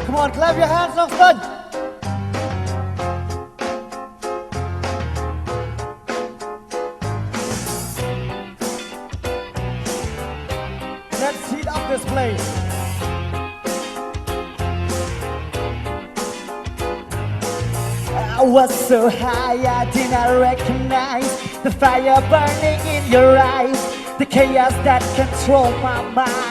Come on, clap your hands, Oxford. Let's heat up this place. I was so high I did not recognize the fire burning in your eyes, the chaos that controlled my mind.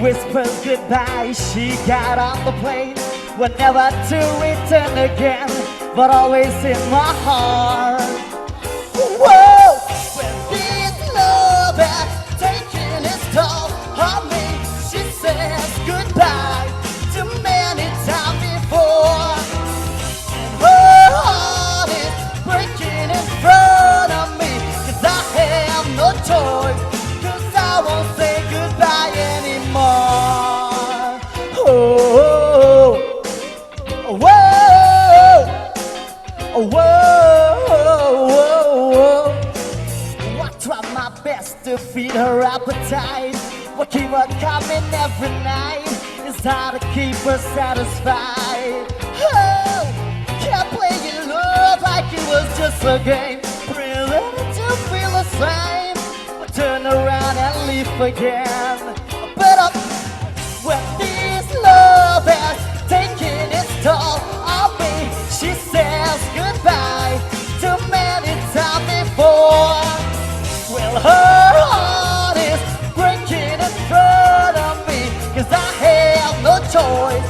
Whispers goodbye, she got on the plane, but never to return again, but always in my heart. Whoa! When this love has taken its toll on me, she says goodbye to many times before. Her heart is breaking in front of me, 'cause I have no choice, 'cause I won't say goodbye anymore. Oh, whoa, whoa, whoa. I tried my best to feed her appetite, but keep her coming every night. It's hard to keep her satisfied. Oh, kept playing love like it was just a game, pretending to feel the same, but turn around and leave again. But when this love has taken its toll on me, she says goodbye too many times before. Well, her heart is breaking in front of me, 'cause I have no choice,